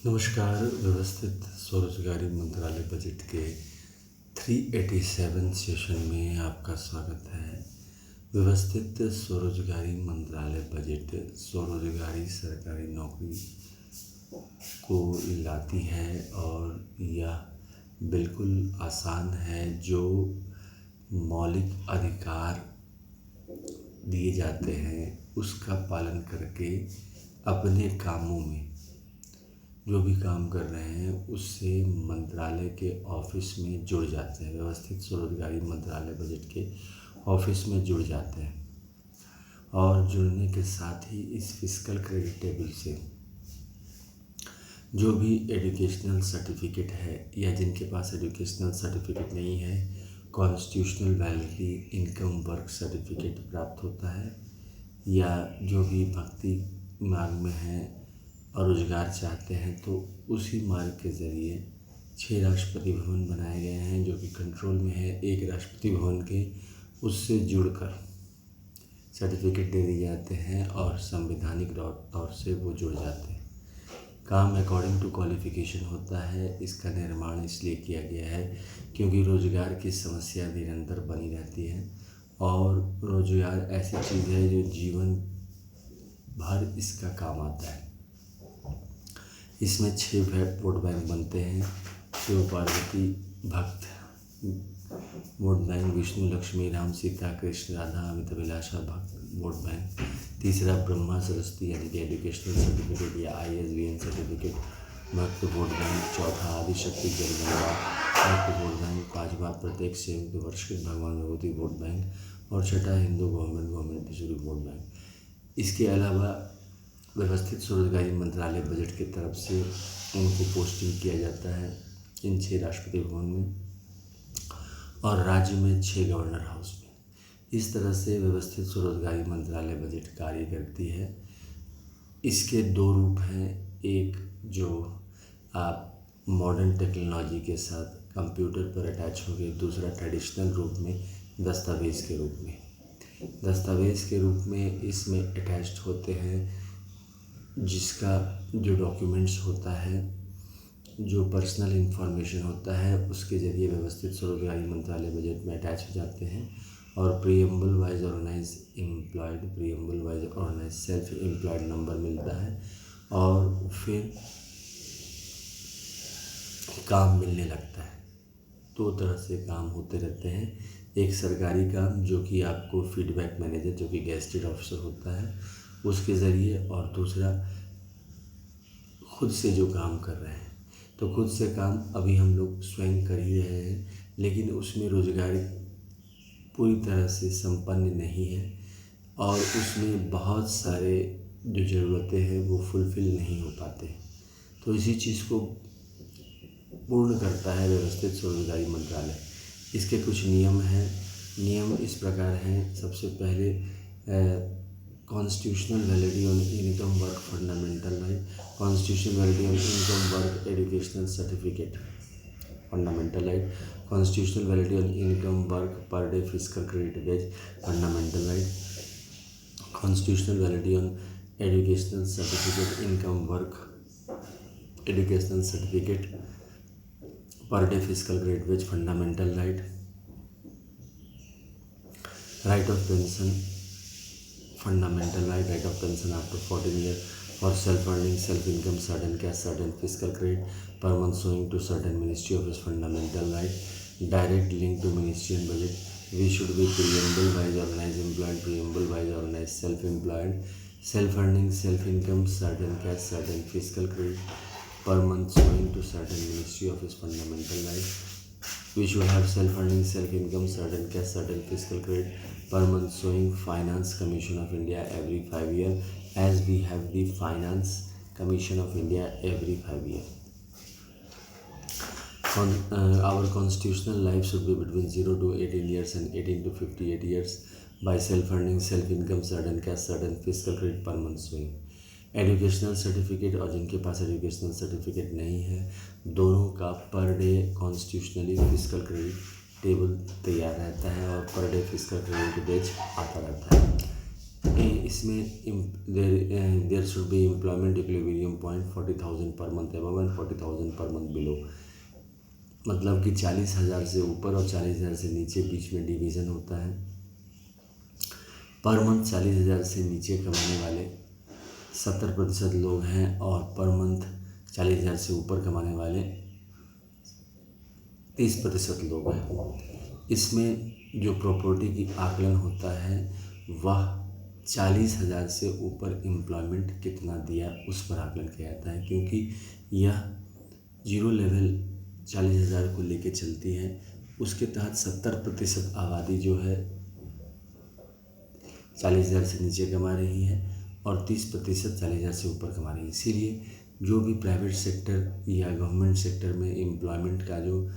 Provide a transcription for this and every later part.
नमस्कार। व्यवस्थित स्वरोजगारी मंत्रालय बजट के 387 सेशन में आपका स्वागत है। व्यवस्थित स्वरोजगारी मंत्रालय बजट स्वरोजगारी सरकारी नौकरी को लाती है और यह बिल्कुल आसान है। जो मौलिक अधिकार दिए जाते हैं उसका पालन करके अपने कामों में जो भी काम कर रहे हैं उससे मंत्रालय के ऑफिस में जुड़ जाते हैं। व्यवस्थित स्वरोजगारी मंत्रालय बजट के ऑफिस में जुड़ जाते हैं और जुड़ने के साथ ही इस फिस्कल क्रेडिट टेबल से जो भी एजुकेशनल सर्टिफिकेट है या जिनके पास एजुकेशनल सर्टिफिकेट नहीं है, constitutional validity income work certificate प्राप्त होता है। या जो भी भक्ति मार्ग में है और रोजगार चाहते हैं तो उसी मार्ग के ज़रिए 6 राष्ट्रपति भवन बनाए गए हैं जो कि कंट्रोल में है। एक राष्ट्रपति भवन के उससे जुड़कर सर्टिफिकेट दे दिए जाते हैं और संवैधानिक तौर से वो जुड़ जाते हैं। काम अकॉर्डिंग टू क्वालिफ़िकेशन होता है। इसका निर्माण इसलिए किया गया है क्योंकि रोज़गार की समस्या निरंतर बनी रहती है और रोज़गार ऐसी चीज़ है जो जीवन भर इसका काम आता है। इसमें 6 वोट बैंक बनते हैं। शिव पार्वती भक्त वोट बैंक, विष्णु लक्ष्मी राम सीता कृष्ण राधा अमित अभिलाषा भक्त वोट बैंक। तीसरा ब्रह्मा सरस्वती यानी कि एजुकेशनल सर्टिफिकेट या ISBN सर्टिफिकेट भक्त वोट बैंक। चौथा आदिशक्ति जगदम्बा भक्त वोट बैंक। पाँचवा प्रत्येक संयुक्त वर्षकृत भगवान विभूति वोट बैंक और छठा हिंदू गवर्नमेंट शुरू वोट बैंक। इसके अलावा व्यवस्थित स्वरोजगारी मंत्रालय बजट की तरफ से उनको पोस्टिंग किया जाता है इन 6 राष्ट्रपति भवन में और राज्य में 6 गवर्नर हाउस में। इस तरह से व्यवस्थित स्वरोजगारी मंत्रालय बजट कार्य करती है। इसके 2 रूप हैं। एक जो आप मॉडर्न टेक्नोलॉजी के साथ कंप्यूटर पर अटैच हो गए, दूसरा ट्रेडिशनल रूप में दस्तावेज़ के रूप में। दस्तावेज़ के रूप में इसमें अटैच्ड होते हैं जिसका जो डॉक्यूमेंट्स होता है, जो पर्सनल इन्फॉर्मेशन होता है उसके ज़रिए व्यवस्थित स्वरोजगारी मंत्रालय बजट में अटैच हो जाते हैं और preamble wise organise employed, preamble wise organise self employed number मिलता है और फिर काम मिलने लगता है। 2 तरह से काम होते रहते हैं। एक सरकारी काम जो कि आपको फीडबैक मैनेजर जो कि गेस्टेड ऑफिसर होता है उसके ज़रिए, और दूसरा खुद से जो काम कर रहे हैं। तो खुद से काम अभी हम लोग स्वयं कर ही रहे हैं, लेकिन उसमें रोज़गार पूरी तरह से संपन्न नहीं है और उसमें बहुत सारे जो ज़रूरतें हैं वो फुलफ़िल नहीं हो पाते। तो इसी चीज़ को पूर्ण करता है व्यवस्थित स्वरोजगारी मंत्रालय। इसके कुछ नियम हैं। नियम इस प्रकार हैं। सबसे पहले constitutional validity on income work fundamental right, constitutional validity on income work educational certificate fundamental right, constitutional validity on income work per day fiscal credit wage fundamental right, constitutional validity on educational certificate income work educational certificate पर day fiscal credit wage fundamental right, right of pension fundamental right of pension after 14 years for self-earning, self-income, certain cash, certain fiscal credit per month showing to certain ministry of its fundamental right, direct link to ministry and budget. We should be preamble wise organized employed, preamble wise organized self-employed, self-earning, self-income, certain cash, certain fiscal credit per month showing to certain ministry of its fundamental right. We should have self-earning, self-income, certain cash, certain fiscal credit per month showing Finance Commission of India every 5 years, as we have the Finance Commission of India every 5 years. Our constitutional life should be between 0 to 18 years and 18 to 58 years by self-earning, self-income, certain cash, certain fiscal credit per month showing. Educational certificate और जिनके पास educational certificate नहीं है, दोनों का per day constitutionally fiscal credit table तैयार रहता है और पर डे फिस्कल क्रेडिट बेच आता रहता है। इसमें there should be employment equilibrium point 40,000 per month above and 40,000 per month below. मतलब कि 40,000 से ऊपर और 40,000 से नीचे बीच में डिवीज़न होता है। पर मंथ 40,000 से नीचे कमाने वाले 70% लोग हैं और पर मंथ 40,000 से ऊपर कमाने वाले 30% लोग हैं। इसमें जो प्रॉपर्टी की आकलन होता है वह 40,000 से ऊपर एम्प्लॉयमेंट कितना दिया उस पर आकलन किया जाता है, क्योंकि यह जीरो लेवल 40,000 को लेके चलती है। उसके तहत 70% आबादी जो है 40,000 से नीचे कमा रही है और 30% 40,000 से ऊपर कमा रही है। इसीलिए जो भी प्राइवेट सेक्टर या गवर्नमेंट सेक्टर में एम्प्लॉयमेंट का जो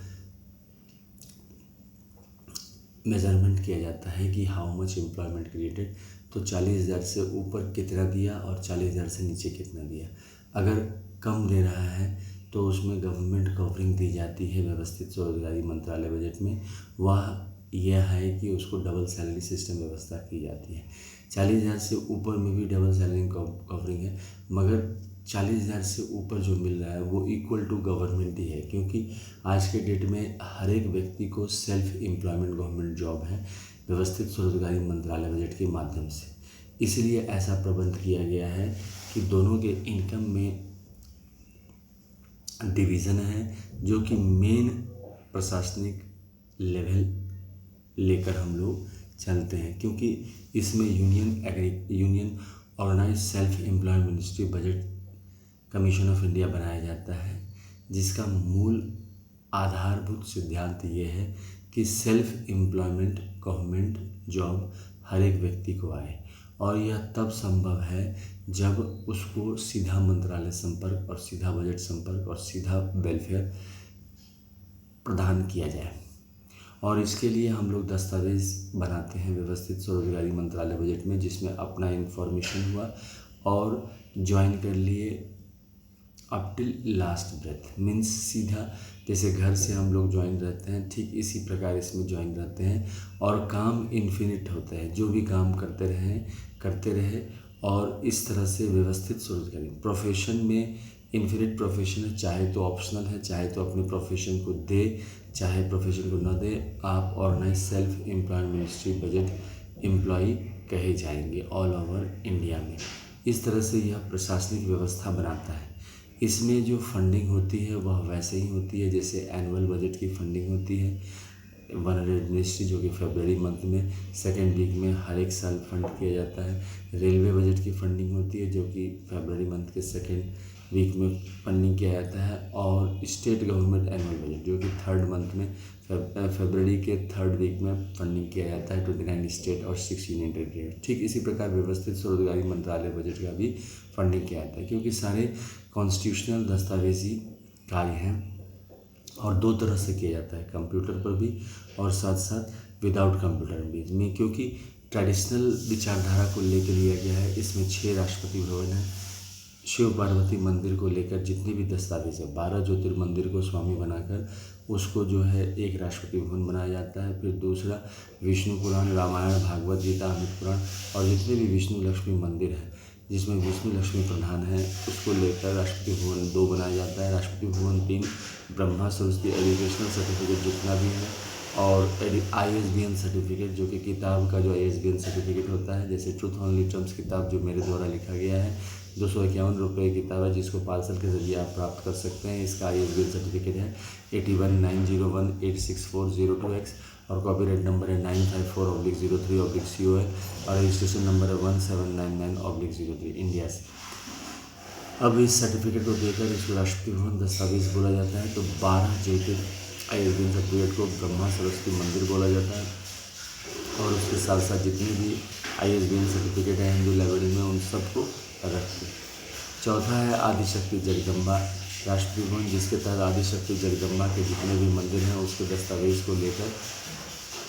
मेजरमेंट किया जाता है कि हाउ मच एम्प्लॉयमेंट क्रिएटेड, तो 40,000 से ऊपर कितना दिया और 40,000 से नीचे कितना दिया। अगर कम दे रहा है तो उसमें गवर्नमेंट कवरिंग दी जाती है व्यवस्थित स्वरोजगारी मंत्रालय बजट में। वह यह है कि उसको डबल सैलरी सिस्टम व्यवस्था की जाती है। 40,000 से ऊपर में भी डबल सैलरी कवरिंग है, मगर 40,000 से ऊपर जो मिल रहा है वो इक्वल टू गवर्नमेंट ही है, क्योंकि आज के डेट में हर एक व्यक्ति को सेल्फ एम्प्लॉयमेंट गवर्नमेंट जॉब है व्यवस्थित स्वरोजगारी मंत्रालय बजट के माध्यम से। इसलिए ऐसा प्रबंध किया गया है कि दोनों के इनकम में डिवीज़न है, जो कि मेन प्रशासनिक लेवल लेकर हम लोग चलते हैं, क्योंकि इसमें union organise self employment ministry budget commission of India बनाया जाता है, जिसका मूल आधारभूत सिद्धांत ये है कि सेल्फ एम्प्लॉयमेंट गवर्नमेंट जॉब हर एक व्यक्ति को आए, और यह तब संभव है जब उसको सीधा मंत्रालय संपर्क और सीधा बजट संपर्क और सीधा वेलफेयर प्रदान किया जाए। और इसके लिए हम लोग दस्तावेज़ बनाते हैं व्यवस्थित स्वरोजगारी मंत्रालय बजट में, जिसमें अपना इन्फॉर्मेशन हुआ और ज्वाइन कर लिए up till last breath, means सीधा जैसे घर से हम लोग ज्वाइन रहते हैं ठीक इसी प्रकार इसमें ज्वाइन रहते हैं, और काम इन्फिनिट होता है। जो भी काम करते रहे और इस तरह से व्यवस्थित स्वरोजगारी प्रोफेशन में इन्फिनिट प्रोफेशन है, चाहे तो ऑप्शनल है, चाहे तो अपने प्रोफेशन को दे, चाहे प्रोफेशन को न दे, आप organise self employment ministry budget employee कहे जाएंगे ऑल ओवर इंडिया में। इस तरह से यह प्रशासनिक व्यवस्था बनाता है। इसमें जो फंडिंग होती है वह वैसे ही होती है जैसे एनुअल बजट की फंडिंग होती है 100 मिनिस्ट्री, जो कि फरवरी मंथ में सेकेंड वीक में हर एक साल फंड किया जाता है। रेलवे बजट की फंडिंग होती है जो कि फरवरी मंथ के सेकेंड वीक में फंडिंग किया जाता है, और स्टेट गवर्नमेंट एनुअल बजट जो कि थर्ड मंथ में फरवरी के थर्ड वीक में फंडिंग किया जाता है 29 स्टेट और 6 यूनियन टेरिटरी। ठीक इसी प्रकार व्यवस्थित स्वरोजगारी मंत्रालय बजट का भी फंडिंग किया जाता है, क्योंकि सारे कॉन्स्टिट्यूशनल दस्तावेजी कार्य हैं और दो तरह से किया जाता है, कंप्यूटर पर भी और साथ साथ विदाउट कंप्यूटर भी में, क्योंकि ट्रेडिशनल विचारधारा को लेकर लिया गया है। इसमें 6 राष्ट्रपति भवन है, शिव पार्वती मंदिर को लेकर जितने भी दस्तावेज है, 12 ज्योतिर्मंदिर को स्वामी बनाकर उसको जो है एक राष्ट्रपति भवन बनाया जाता है। फिर दूसरा विष्णु पुराण, रामायण, भागवत गीता, अमृत पुराण और जितने भी विष्णु लक्ष्मी मंदिर हैं जिसमें विष्णु लक्ष्मी प्रधान है उसको लेकर राष्ट्रपति भवन 2 बनाया जाता है। राष्ट्रपति भवन 3 ब्रह्मा सरस्वती एजुकेशनल सर्टिफिकेट जितना भी है, और ISBN सर्टिफिकेट जो कि किताब का जो ISBN सर्टिफिकेट होता है, जैसे ट्रूथ ओनली ट्रम्प्स किताब जो मेरे द्वारा लिखा गया है 251 रुपये की किताब है, जिसको पार्सल के ज़रिए आप प्राप्त कर सकते हैं। इसका ISBN सर्टिफिकेट है 8190186402X और कॉपीराइट नंबर है 954/03/COL और रजिस्ट्रेशन नंबर है 1799/03 इंडिया से। अब इस सर्टिफिकेट को देकर इसको राष्ट्रपति भवन दस्तावेज बोला जाता है। तो 12 ज्योतिर ISBN सर्टिफिकेट को ब्रह्मा सरस्वती मंदिर बोला जाता है, और उसके साथ साथ जितने भी ISBN सर्टिफिकेट है हिंदू लाइब्रेरी में उन सबको रखते हैं। चौथा है आदिशक्ति जगदम्बा राष्ट्रपति भवन, जिसके तहत आदिशक्ति जगदम्बा के जितने भी मंदिर हैं उसके दस्तावेज को लेकर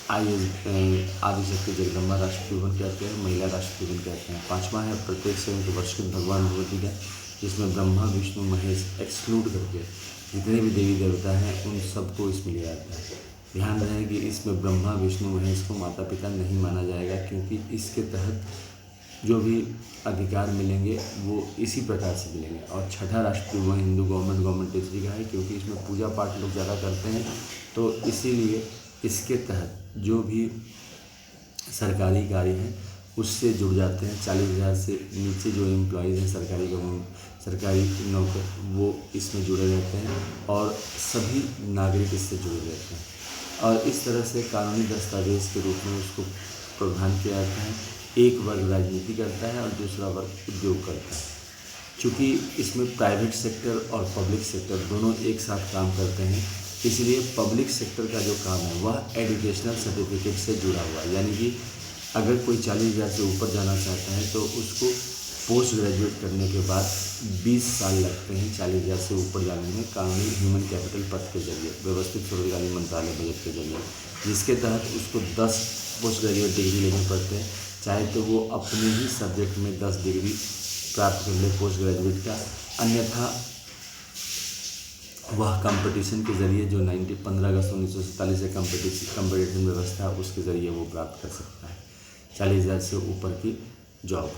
आदिशक्ति जगदम्बा राष्ट्रपति भवन कहते हैं, महिला राष्ट्रपति भवन कहते हैं। 5वां है प्रत्येक संयुक्त वर्षित भगवान भगवती का, जिसमें ब्रह्मा विष्णु महेश एक्सक्लूड करके जितने भी देवी देवता हैं उन सबको इसमें लिया जाता है। ध्यान रहे कि इसमें ब्रह्मा विष्णु महेश को माता पिता नहीं माना जाएगा, क्योंकि इसके तहत जो भी अधिकार मिलेंगे वो इसी प्रकार से मिलेंगे। और छठा राष्ट्रीय वो हिंदू गवर्नमेंट टीचरी का है, क्योंकि इसमें पूजा पाठ लोग ज़्यादा करते हैं, तो इसीलिए इसके तहत जो भी सरकारी कार्य हैं उससे जुड़ जाते हैं। 40,000 से नीचे जो एम्प्लॉयज़ हैं सरकारी नौकर, वो इसमें जुड़े रहते हैं और सभी नागरिक इससे जुड़े रहते हैं। और इस तरह से कानूनी दस्तावेज़ के रूप में उसको प्रावधान किया जाता है। एक वर्ग राजनीति करता है और दूसरा वर्ग उद्योग करता है। चूँकि इसमें प्राइवेट सेक्टर और पब्लिक सेक्टर दोनों एक साथ काम करते हैं, इसलिए पब्लिक सेक्टर का जो काम है वह एजुकेशनल सर्टिफिकेट से जुड़ा हुआ है। यानी कि अगर कोई 40,000 से ऊपर जाना चाहता है तो उसको पोस्ट ग्रेजुएट करने के बाद 20 साल लगते हैं 40,000 से ऊपर जाने में, कानूनी ह्यूमन कैपिटल पद के जरिए, व्यवस्थित स्वरोजगारी मंत्रालय बजट के जरिए, जिसके तहत उसको 10 पोस्ट ग्रेजुएट डिग्री लेने पड़ते हैं। चाहे तो वो अपने ही सब्जेक्ट में 10 डिग्री प्राप्त कर ले पोस्ट ग्रेजुएट का, अन्यथा वह कंपटीशन के ज़रिए जो 15 अगस्त 1947 से कंपटीशन व्यवस्था है उसके ज़रिए वो प्राप्त कर सकता है 40,000 से ऊपर की जॉब।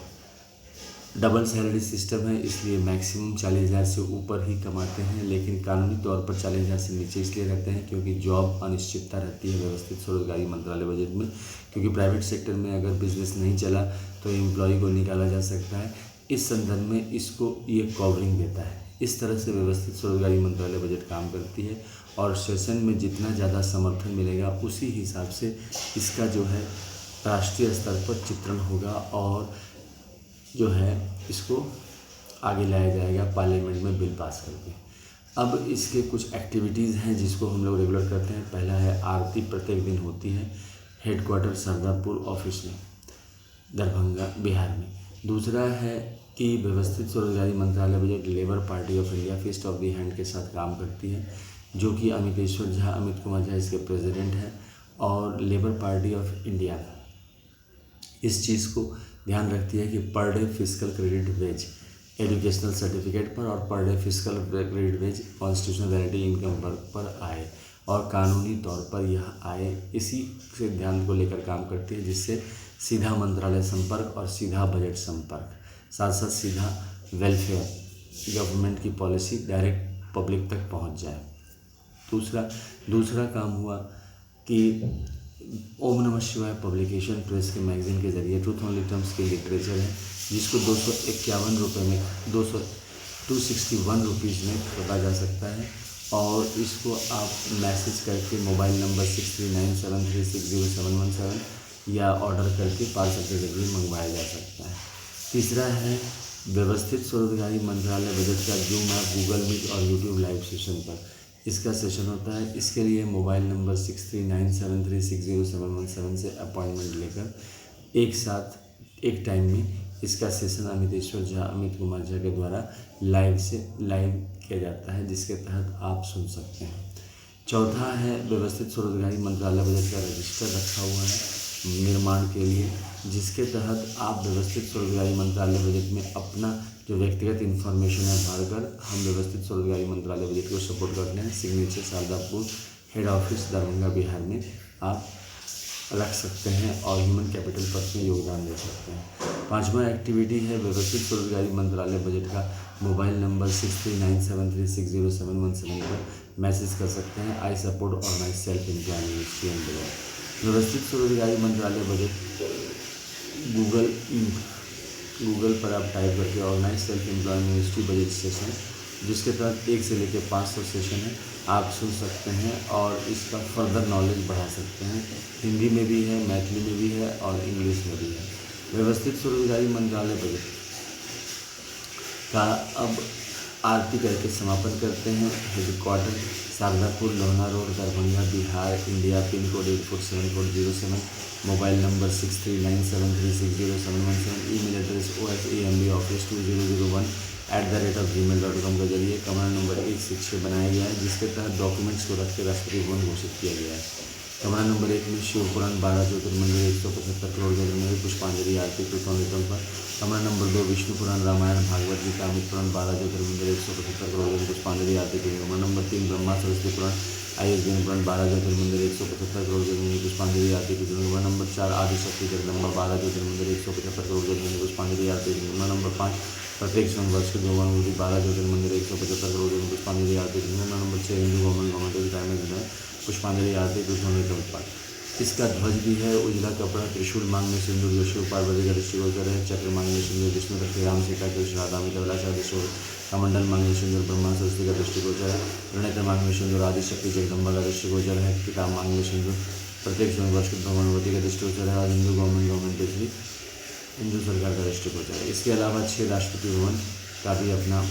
डबल सैलरी सिस्टम है, इसलिए मैक्सिमम 40,000 से ऊपर ही कमाते हैं, लेकिन कानूनी तौर पर 40,000 से नीचे इसलिए रहते हैं क्योंकि जॉब अनिश्चितता रहती है व्यवस्थित स्वरोजगारी मंत्रालय बजट में। क्योंकि प्राइवेट सेक्टर में अगर बिजनेस नहीं चला तो एम्प्लॉय को निकाला जा सकता है। इस संदर्भ में इसको ये कवरिंग देता है। इस तरह से व्यवस्थित स्वरोजगारी मंत्रालय बजट काम करती है और सेशन में जितना ज़्यादा समर्थन मिलेगा उसी हिसाब से इसका जो है राष्ट्रीय स्तर पर चित्रण होगा और जो है इसको आगे लाया जाएगा पार्लियामेंट में बिल पास करके। अब इसके कुछ एक्टिविटीज़ हैं जिसको हम लोग रेगुलर करते हैं। पहला है आरती प्रत्येक दिन होती है हेडक्वार्टर सरदारपुर ऑफिस में, दरभंगा बिहार में। दूसरा है कि व्यवस्थित स्वरोजगारी मंत्रालय budget labour party of India feast of the hand के साथ काम करती है, जो कि अमित कुमार झा इसके प्रेसिडेंट हैं। और लेबर पार्टी ऑफ इंडिया इस चीज़ को ध्यान रखती है कि per day physical credit wage educational certificate पर और per day physical credit wage constitutional validity income पर आए और कानूनी तौर पर यह आए, इसी सिद्धांत को लेकर काम करती है, जिससे सीधा मंत्रालय संपर्क और सीधा बजट संपर्क, साथ साथ सीधा वेलफेयर गवर्नमेंट की पॉलिसी डायरेक्ट पब्लिक तक पहुंच जाए। दूसरा काम हुआ कि ओम नमः शिवाय पब्लिकेशन प्रेस के मैगजीन के ज़रिए ट्रूथ ओनली टर्म्स की लिटरेचर है, जिसको 251 रुपये में 261 रुपीज़ में खरीदा जा सकता है। और इसको आप मैसेज करके मोबाइल नंबर 6397360717 या ऑर्डर करके पार्सल के जरिए मंगवाया जा सकता है। तीसरा है व्यवस्थित स्वरोजगारी मंत्रालय बजट का जूम ऐप, गूगल मीट और यूट्यूब लाइव सेशन पर इसका सेशन होता है। इसके लिए मोबाइल नंबर 6397360717 से अपॉइंटमेंट लेकर एक साथ एक टाइम में इसका सेशन अमित कुमार झा के द्वारा लाइव किया जाता है, जिसके तहत आप सुन सकते हैं। चौथा है व्यवस्थित स्वरोजगारी मंत्रालय बजट का रजिस्टर रखा हुआ है निर्माण के लिए, जिसके तहत आप व्यवस्थित स्वरोजगारी मंत्रालय बजट में अपना जो व्यक्तिगत इन्फॉर्मेशन है भरकर हम व्यवस्थित स्वरोजगारी मंत्रालय बजट को सपोर्ट करते हैं। Signature Shardapur head office Darbhanga Bihar में आप रख सकते हैं और ह्यूमन कैपिटल पद में योगदान दे सकते हैं। पांचवा एक्टिविटी है व्यवस्थित स्वरोजगारी मंत्रालय बजट का मोबाइल नंबर 6397360717 पर मैसेज कर सकते हैं। आई सपोर्ट और माई सेल्फ एम्प्लॉयमेंट। व्यवस्थित स्वरोजगारी मंत्रालय बजट गूगल पर आप टाइप करके organise self employment ministry budget session, जिसके तहत 1 से लेकर 500 सेशन है, आप सुन सकते हैं और इसका फर्दर नॉलेज बढ़ा सकते हैं। हिंदी में भी है, मैथिली में भी है और इंग्लिश में भी है। व्यवस्थित स्वरोजगारी मंत्रालय बजट का अब आरती करके समापन करते हैं। Headquarter Shardapur Lohna road Darbhanga Bihar India, pin code 847407, mobile number 6397360717, email address office2001@gmail.com के जरिए कमरा नंबर 1 से 6 बनाया गया है, जिसके तहत डॉक्यूमेंट्स को रख के राष्ट्रीय भवन घोषित किया गया है। कमरा नंबर 1 में शिव पुराण 12 ज्योतिर्मंदिर 175 करोड़ ज्योतिर्मंदिर पुष्पांजलि आरती कृतों पर। कमरा नंबर 2 विष्णु पुराण रामायण भागवत गीता अमित पुराण 12 ज्योतिर्मंदिर 175 करोड़ पुष्पांजलि आरती। कमरा नंबर 3 ब्रह्मा सरस्वती पुराण अयोध्या में 12 ज्योतिर्मंदिर 175 करोड़ ज्योतिर्लिंग पुष्पांजलि आरती ज्योतिर्लिंग। नंबर 4 आदिशक्ति जगदम्बा 12 ज्योतिर्मंदिर 175 करोड़ ज्योतिर्लिंग पुष्पांजलि आरती ज्योतिर्लिंग। नंबर 5 प्रत्येक सोमवार के भगवान मूर्ति 12 ज्योतिर्मंदिर 175 करोड़ ज्योतिर्लिंग पुष्पांजलि आरती ज्योतिर्लिंग। नंबर 6 हिंदू गवर्नमेंट टाइम पुष्पांजलि आरती पुष्पांजलि का उत्पाद। इसका ध्वज भी है उजला कपड़ा, त्रिशूल मांग में सिंदूर, जो शिव पार्वती का दृष्टिगोचर है। चक्र मांग में सिंदूर, विष्णु रखी राम सीता कृष्ण राधा अमिता विलासा दृष्टि। कमंडल मांग में सिंदूर, ब्रह्मा सरस्वती का दृष्टिगोचर है। रणेत्र मांग में सिंदूर, आदिशक्ति जगदम्बा का दृष्टिगोचर है। किताब मांग में सिंदूर, प्रत्येक सोमवार के भगवानवती का दृष्टिगोचर है। और हिंदू गवर्नमेंट हिंदू सरकार का दृष्टिगोचर है। इसके अलावा 6 राष्ट्रपति भवन का भी अपना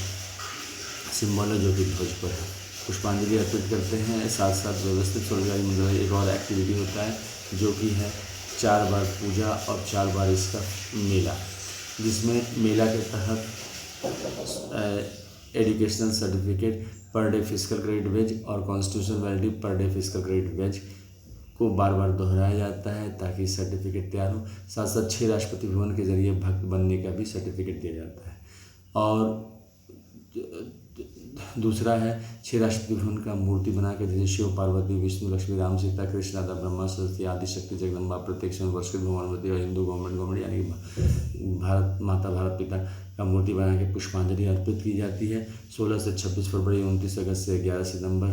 सिंबल है, जो कि ध्वज पर है। पुष्पांजलि अर्पित करते हैं, साथ साथ व्यवस्थित स्वर्गगामी मंदिर एक और एक्टिविटी होता है, जो कि है 4 बार पूजा और 4 बार इसका मेला, जिसमें मेला के तहत educational certificate per day physical credit वेज और कॉन्स्टिट्यूशनल वैलिडिटी पर डे फिजिकल क्रेडिट वेज को बार बार दोहराया जाता है, ताकि सर्टिफिकेट तैयार हो। साथ साथ 6 राष्ट्रपति भवन के जरिए भक्त बनने का भी सर्टिफिकेट दिया जाता है। और दूसरा है 6 राष्ट्रपति भवन का मूर्ति बना के, जैसे शिव पार्वती, विष्णु लक्ष्मी राम सीता कृष्ण राधा ब्रह्मा सरस्वती आदिशक्ति जगदम्बा प्रत्येक वर्ष भगवानवती और हिंदू गवर्नमेंट यानी भारत माता भारत पिता का मूर्ति बना के पुष्पांजलि अर्पित की जाती है। 16 से 26 फरवरी, 29 अगस्त से 11 सितंबर,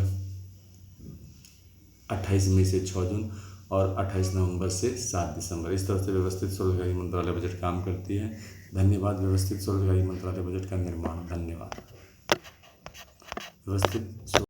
28 मई से 6 जून और 28 नवंबर से 7 दिसंबर। इस तरह से व्यवस्थित स्वर्गगामी मंत्रालय बजट काम करती है। धन्यवाद। व्यवस्थित स्वर्गगामी मंत्रालय बजट का निर्माण। धन्यवाद। व्यवस्थित